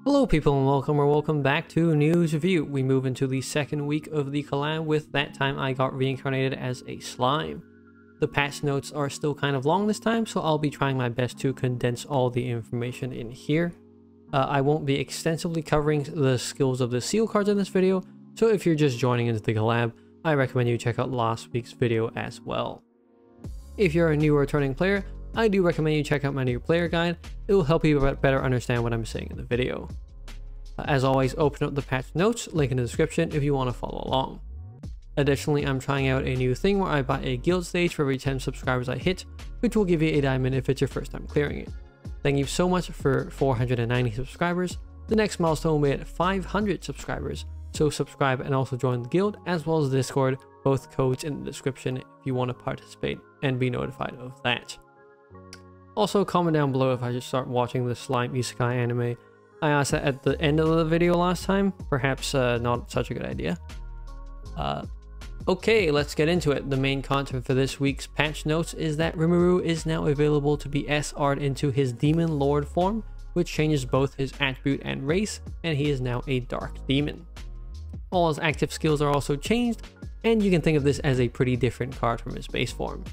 Hello people and welcome back to News Review. We move into the second week of the collab. With that time I got reincarnated as a slime. The patch notes are still kind of long this time, so I'll be trying my best to condense all the information in here. I won't be extensively covering the skills of the seal cards in this video, so if you're just joining into the collab, I recommend you check out last week's video as well. If you're a new or returning player, I do recommend you check out my new player guide. It will help you better understand what I'm saying in the video. As always, open up the patch notes, link in the description if you want to follow along. Additionally, I'm trying out a new thing where I buy a guild stage for every 10 subscribers I hit, which will give you a diamond if it's your first time clearing it. Thank you so much for 490 subscribers. The next milestone will be at 500 subscribers, so subscribe and also join the guild as well as Discord, both codes in the description if you want to participate and be notified of that. Also, comment down below if I should start watching the slime isekai anime. I asked that at the end of the video last time. Perhaps not such a good idea. Okay, let's get into it. The main content for this week's patch notes is that Rimuru is now available to be SR'd into his Demon Lord form, which changes both his attribute and race, and he is now a Dark Demon. All his active skills are also changed, and you can think of this as a pretty different card from his base form.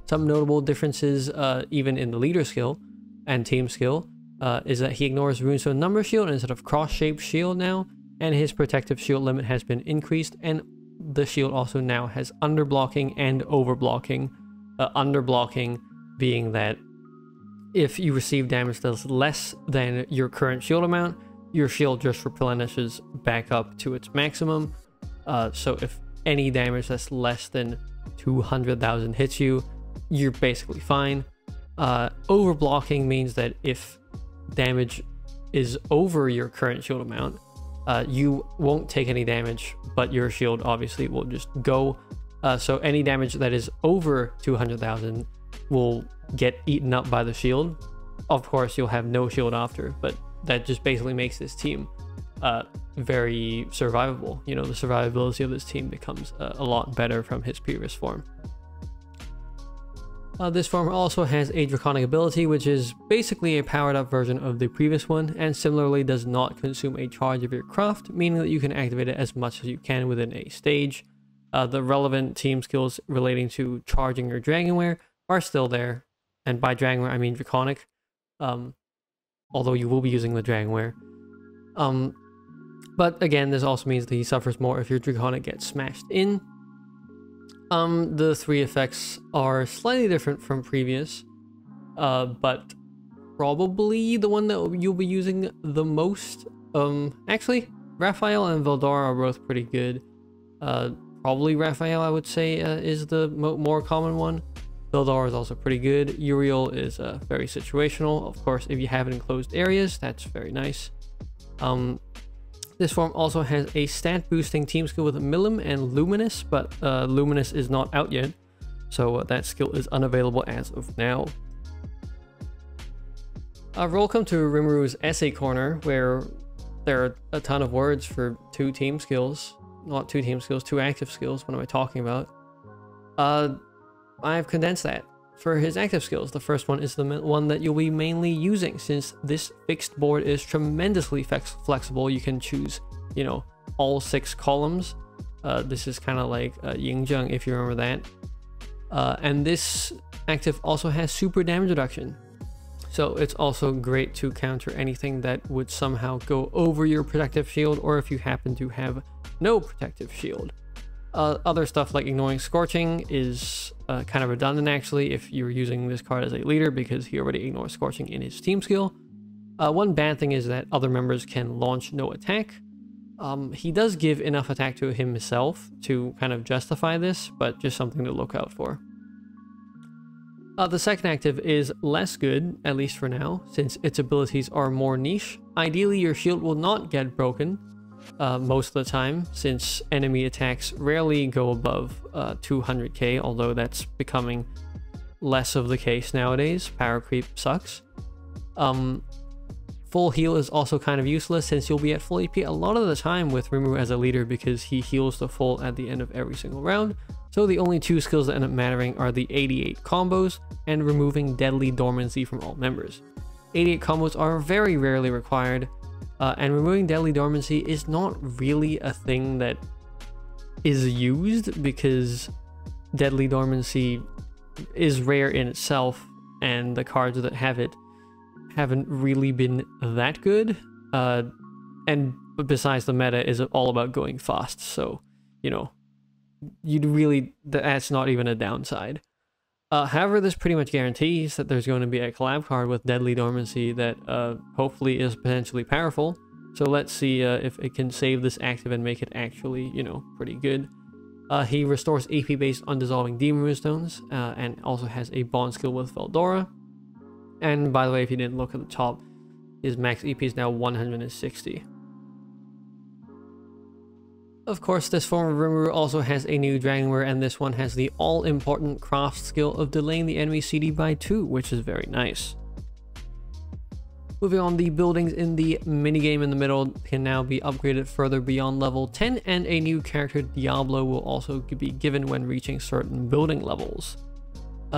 Some notable differences, even in the leader skill and team skill, is that he ignores Runestone Number Shield instead of Cross-Shaped Shield now, and his protective shield limit has been increased, and the shield also now has underblocking and overblocking. Underblocking being that if you receive damage that's less than your current shield amount, your shield just replenishes back up to its maximum. So if any damage that's less than 200,000 hits you, you're basically fine. Overblocking means that if damage is over your current shield amount, you won't take any damage, but your shield obviously will just go. So any damage that is over 200,000 will get eaten up by the shield. Of course, you'll have no shield after, but that just basically makes this team very survivable. You know, the survivability of this team becomes a lot better from his previous form. This form also has a Draconic ability, which is basically a powered up version of the previous one, and similarly does not consume a charge of your craft, meaning that you can activate it as much as you can within a stage. The relevant team skills relating to charging your Dragonware are still there, and by Dragonware I mean Draconic, although you will be using the Dragonware. But again, this also means that he suffers more if your Draconic gets smashed in. The three effects are slightly different from previous, but probably the one that you'll be using the most. Actually, Raphael and Veldora are both pretty good. Probably Raphael, I would say, is the more common one. Veldora is also pretty good. Uriel is very situational. Of course, if you have it in closed areas, that's very nice. This form also has a stat boosting team skill with Milim and Luminous, but Luminous is not out yet, so that skill is unavailable as of now. Welcome to Rimuru's Essay Corner, where there are a ton of words for two team skills. Not two team skills, two active skills. What am I talking about? I've condensed that. For his active skills, the first one is the one that you'll be mainly using, since this fixed board is tremendously flexible. You can choose, you know, all 6 columns. This is kind of like Yingjung, if you remember that. And this active also has super damage reduction. So it's also great to counter anything that would somehow go over your protective shield, or if you happen to have no protective shield. Other stuff like ignoring Scorching is kind of redundant actually if you're using this card as a leader, because he already ignores Scorching in his team skill. One bad thing is that other members can launch no attack. He does give enough attack to himself to kind of justify this, but just something to look out for. The second active is less good, at least for now, since its abilities are more niche. Ideally, your shield will not get broken most of the time, since enemy attacks rarely go above 200k, although that's becoming less of the case nowadays. Power creep sucks. Full heal is also kind of useless, since you'll be at full AP a lot of the time with Rimuru as a leader, because he heals to full at the end of every single round. So the only two skills that end up mattering are the 88 combos and removing Deadly Dormancy from all members. 88 combos are very rarely required, And removing Deadly Dormancy is not really a thing that is used, because Deadly Dormancy is rare in itself, and the cards that have it haven't really been that good. And besides, the meta is all about going fast, so, you know, that's not even a downside. However, this pretty much guarantees that there's going to be a collab card with Deadly Dormancy that hopefully is potentially powerful. So let's see if it can save this active and make it actually, you know, pretty good. He restores AP based on dissolving Demon Runestones, and also has a bond skill with Veldora. And by the way, if you didn't look at the top, his max EP is now 160. Of course, this form of Rimuru also has a new Dragonware, and this one has the all-important craft skill of delaying the enemy CD by 2, which is very nice. Moving on, the buildings in the minigame in the middle can now be upgraded further beyond level 10, and a new character, Diablo, will also be given when reaching certain building levels.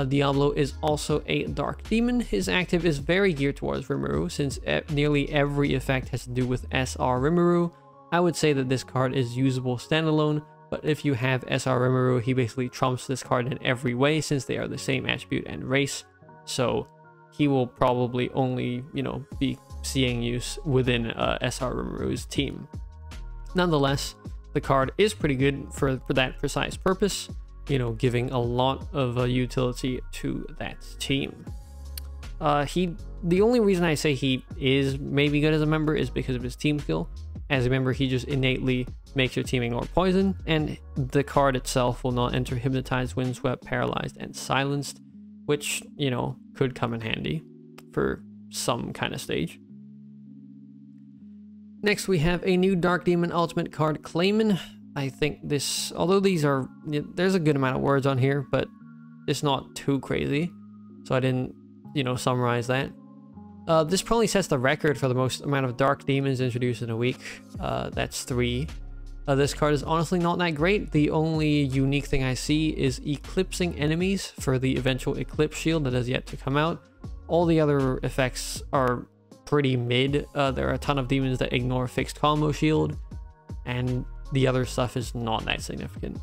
Diablo is also a Dark Demon. His active is very geared towards Rimuru, since nearly every effect has to do with SR Rimuru. I would say that this card is usable standalone, but if you have SR Rimuru, he basically trumps this card in every way, since they are the same attribute and race. So he will probably only, you know, be seeing use within SR Rimuru's team. Nonetheless, the card is pretty good for that precise purpose, you know, giving a lot of utility to that team. The only reason I say he is maybe good as a member is because of his team skill. As a member, he just innately makes your team ignore poison, and the card itself will not enter Hypnotized, Windswept, Paralyzed, and Silenced, which, you know, could come in handy for some kind of stage. Next, we have a new Dark Demon Ultimate card, Clayman. I think this, although there's a good amount of words on here, but it's not too crazy, so I didn't, you know, summarize that. This probably sets the record for the most amount of Dark Demons introduced in a week. That's 3. This card is honestly not that great. The only unique thing I see is eclipsing enemies for the eventual Eclipse Shield that has yet to come out. All the other effects are pretty mid. There are a ton of demons that ignore Fixed Combo Shield, and the other stuff is not that significant.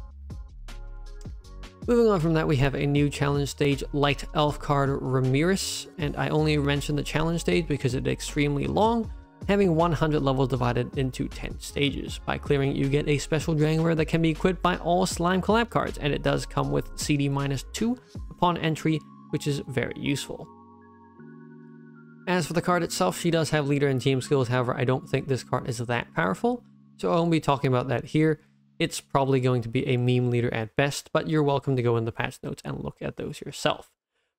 Moving on from that, we have a new challenge stage, Light Elf card, Ramirez, and I only mentioned the challenge stage because it's extremely long, having 100 levels divided into 10 stages. By clearing it, you get a special Dragonware that can be equipped by all Slime collab cards, and it does come with CD-2 upon entry, which is very useful. As for the card itself, she does have leader and team skills. However, I don't think this card is that powerful, so I won't be talking about that here. It's probably going to be a meme leader at best, but you're welcome to go in the patch notes and look at those yourself.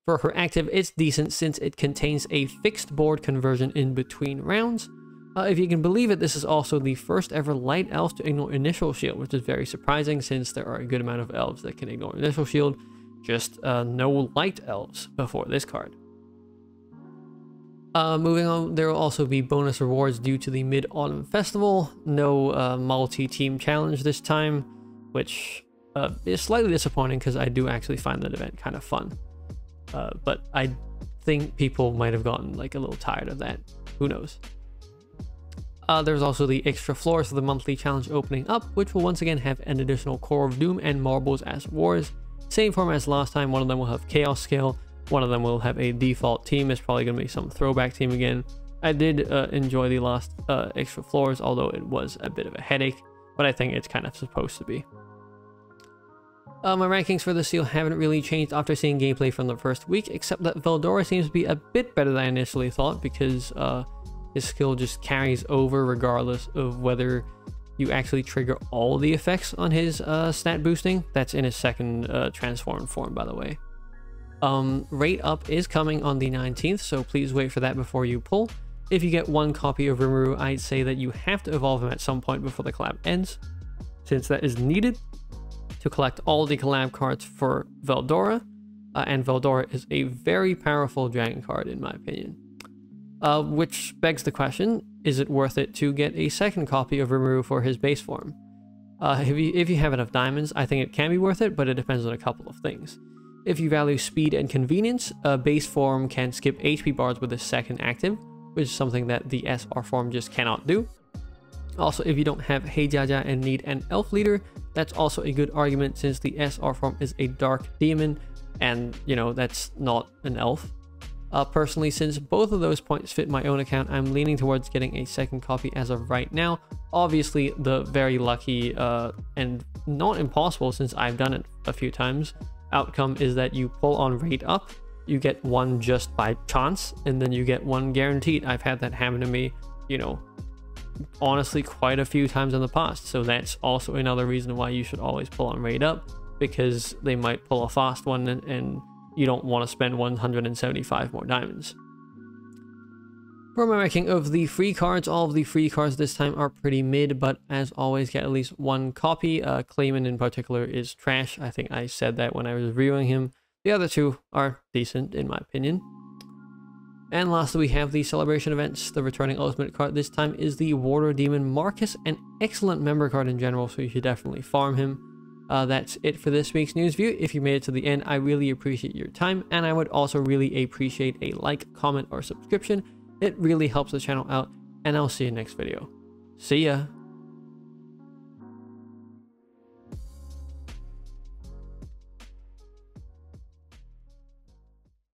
For her active, it's decent since it contains a fixed board conversion in between rounds. If you can believe it, this is also the first ever light elf to ignore initial shield, which is very surprising since there are a good amount of elves that can ignore initial shield, just no light elves before this card. Moving on, there will also be bonus rewards due to the Mid-Autumn Festival. No multi-team challenge this time, which is slightly disappointing because I do actually find that event kind of fun. But I think people might have gotten like a little tired of that. Who knows? There's also the extra floors for the monthly challenge opening up, which will once again have an additional Core of Doom and Marbles as rewards. Same format as last time. One of them will have Chaos Scale. One of them will have a default team. It's probably going to be some throwback team again. I did enjoy the last extra floors, although it was a bit of a headache, but I think it's kind of supposed to be. My rankings for the seal haven't really changed after seeing gameplay from the first week, except that Veldora seems to be a bit better than I initially thought, because his skill just carries over regardless of whether you actually trigger all the effects on his stat boosting. That's in his second transformed form, by the way. Rate up is coming on the 19th, so please wait for that before you pull. If you get one copy of Rimuru, I'd say that you have to evolve him at some point before the collab ends, since that is needed to collect all the collab cards for Veldora, and Veldora is a very powerful dragon card in my opinion. Which begs the question, is it worth it to get a second copy of Rimuru for his base form? If you have enough diamonds, I think it can be worth it, but it depends on a couple of things. If you value speed and convenience, a base form can skip HP bars with a second active, which is something that the SR form just cannot do. Also, if you don't have Hey Jaja and need an elf leader, that's also a good argument since the SR form is a dark demon and, you know, that's not an elf. Personally, since both of those points fit my own account, I'm leaning towards getting a second copy as of right now. Obviously, the very lucky and not impossible, since I've done it a few times, outcome is that you pull on rate up, you get one just by chance, and then you get one guaranteed. I've had that happen to me, you know, honestly quite a few times in the past. So that's also another reason why you should always pull on rate up, because they might pull a fast one and you don't want to spend 175 more diamonds. For my ranking of the free cards, all of the free cards this time are pretty mid, but as always, get at least one copy. Clayman in particular is trash. I think I said that when I was reviewing him. The other two are decent in my opinion. And lastly, we have the celebration events. The returning ultimate card this time is the Warder Demon Marcus, an excellent member card in general, so you should definitely farm him. That's it for this week's news view. If you made it to the end, I really appreciate your time, and I would also really appreciate a like, comment, or subscription. It really helps the channel out, and I'll see you next video. See ya!